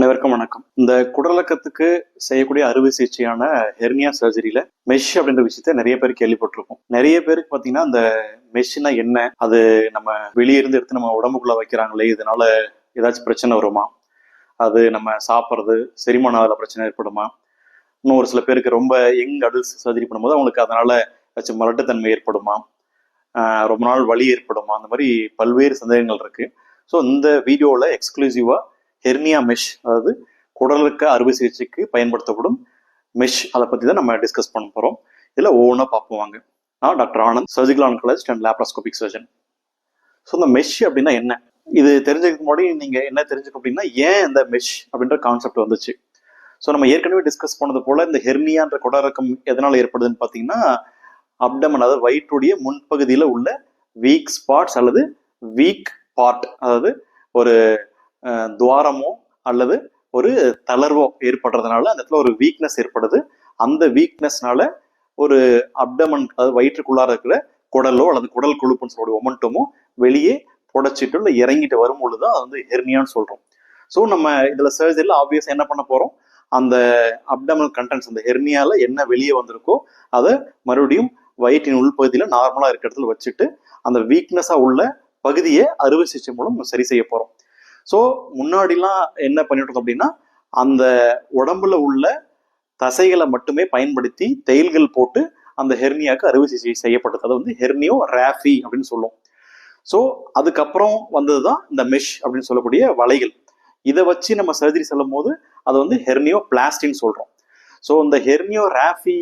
அனைவருக்கும் வணக்கம். இந்த குடலக்கத்துக்கு செய்யக்கூடிய அறுவை சிகிச்சையான ஹெர்னியா சர்ஜரியில மெஷ் அப்படின்ற விஷயத்த நிறைய பேர் கேள்விப்பட்டிருக்கோம். நிறைய பேருக்கு பாத்தீங்கன்னா அந்த மெஷ்னா என்ன, அது நம்ம வெளியிருந்து எடுத்து நம்ம உடம்புக்குள்ள வைக்கிறாங்களே, இதனால ஏதாச்சும் பிரச்சனை வருமா, அது நம்ம சாப்பிட்றது செரிமானம் அதில் பிரச்சனை ஏற்படுமா, இன்னும் ஒரு சில பேருக்கு ரொம்ப யங் அடல்ட்ஸ் சர்ஜரி பண்ணும்போது அவங்களுக்கு அதனால ஏதாச்சும் மலட்டுத்தன்மை ஏற்படுமா, ரொம்ப நாள் வலி ஏற்படுமா, அந்த மாதிரி பல்வேறு சந்தேகங்கள் இருக்கு. ஸோ இந்த வீடியோவில் எக்ஸ்க்ளூசிவா ஹெர்னியா மெஷ், அதாவது குடலுக்கு அறுவை சிகிச்சைக்கு பயன்படுத்தப்படும் மெஷ், அதை பற்றி தான் நம்ம டிஸ்கஸ் பண்ண போகிறோம். இதில் ஒவ்வொன்றா பார்ப்போம் வாங்க. நான் doctor Anand, surgical oncologist and laparoscopic surgeon. So இந்த மெஷ் அப்படின்னா என்ன, இது தெரிஞ்சுக்க முன்னாடி நீங்கள் என்ன தெரிஞ்சுக்க அப்படின்னா ஏன் இந்த மெஷ் அப்படின்ற கான்செப்ட் வந்துச்சு. ஸோ நம்ம ஏற்கனவே டிஸ்கஸ் பண்ணது போல இந்த ஹெர்னியான்ற குடரக்கம் எதனால் ஏற்படுதுன்னு பார்த்தீங்கன்னா, அப்டமன், அதாவது வயிற்றுடைய முன்பகுதியில் உள்ள வீக் ஸ்பாட்ஸ் அல்லது வீக் பார்ட், அதாவது ஒரு துவாரமோ அல்லது ஒரு தளர்வோ ஏற்படுறதுனால அந்த இடத்துல ஒரு வீக்னஸ் ஏற்படுது. அந்த வீக்னஸ்னால ஒரு அப்டமன், அதாவது வயிற்றுக்குள்ளார இருக்கிற குடலோ அல்லது குடல் கொழுப்புன்னு சொல்லக்கூடிய ஒமன்டமோ வெளியே புடைச்சிட்டு இல்லை இறங்கிட்டு வரும் பொழுதுதான் அது வந்து ஹெர்னியான்னு சொல்றோம். ஸோ நம்ம இதுல சர்ஜரியில் ஆப்வியஸா என்ன பண்ண போறோம், அந்த அப்டமல் கண்டென்ட்ஸ், அந்த ஹெர்னியால என்ன வெளியே வந்திருக்கோ அதை மறுபடியும் வயிற்றின் உள்பகுதியில நார்மலா இருக்கிற இடத்துல வச்சுட்டு அந்த வீக்னஸா உள்ள பகுதியை அறுவை சிகிச்சை மூலம் சரி செய்ய போறோம். ஸோ முன்னாடிலாம் என்ன பண்ணிட்டு இருந்தோம் அப்படின்னா, அந்த உடம்புல உள்ள தசைகளை மட்டுமே பயன்படுத்தி தையல்கள் போட்டு அந்த ஹெர்னியாவுக்கு அறுவை சிகிச்சை செய்யப்பட்டது. அது வந்து ஹெர்னியோ ராஃபி அப்படின்னு சொல்லுவோம். ஸோ அதுக்கப்புறம் வந்ததுதான் இந்த மெஷ் அப்படின்னு சொல்லக்கூடிய வலைகள். இதை வச்சு நம்ம சர்ஜரி செல்லும் போது அதை வந்து ஹெர்னியோ பிளாஸ்டின்னு சொல்றோம். ஸோ இந்த ஹெர்னியோ ராஃபி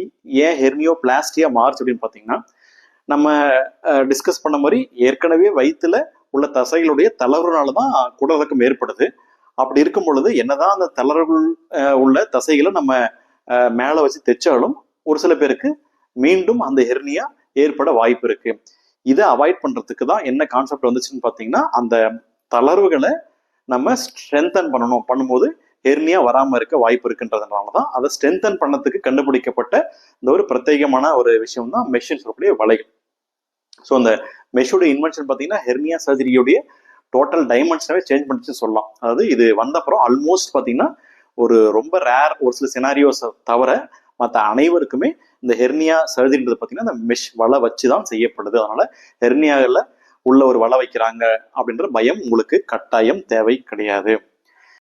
ஏன் ஹெர்னியோ பிளாஸ்டியா மாறுச்சு அப்படின்னு பார்த்தீங்கன்னா, நம்ம டிஸ்கஸ் பண்ண மாதிரி ஏற்கனவே வயிற்றுல உள்ள தசைகளுடைய தளர்வுனாலதான் குடலிறக்கம் ஏற்படுது. அப்படி இருக்கும் பொழுது என்னதான் அந்த தளர்வுகள் உள்ள தசைகளை நம்ம மேல வச்சு தைச்சாலும் ஒரு சில பேருக்கு மீண்டும் அந்த ஹெர்னியா ஏற்பட வாய்ப்பு இருக்கு. இதை அவாய்ட் பண்றதுக்கு தான் என்ன கான்செப்ட் வந்துச்சுன்னு பாத்தீங்கன்னா, அந்த தளர்வுகளை நம்ம ஸ்ட்ரென்தன் பண்ணும்போது ஹெர்னியா வராம இருக்க வாய்ப்பு இருக்குன்றதுனாலதான் அதை ஸ்ட்ரென்தன் பண்ணதுக்கு கண்டுபிடிக்கப்பட்ட இந்த ஒரு பிரத்யேகமான ஒரு விஷயம் தான் மெஷின் சொல்லக்கூடிய வலைகள். ஸோ அந்த மெஷோட இன்வென்ஷன் பார்த்தீங்கன்னா ஹெர்னியா சர்ஜரியோடைய டோட்டல் டைமென்ஷனாவே சேஞ்ச் பண்ணிச்சு சொல்லலாம். அதாவது இது வந்தப்புறம் ஆல்மோஸ்ட் பார்த்தீங்கன்னா ஒரு ரொம்ப ரேர் ஒரு சில சினாரியோஸ் தவிர மற்ற அனைவருக்குமே இந்த ஹெர்னியா சர்ஜரின்றது பார்த்தீங்கன்னா இந்த மெஷ் வலை வச்சு தான் செய்யப்படுது. அதனால ஹெர்னியாவில் உள்ள ஒரு வலை வைக்கிறாங்க அப்படின்ற பயம் உங்களுக்கு கட்டாயம் தேவை கிடையாது.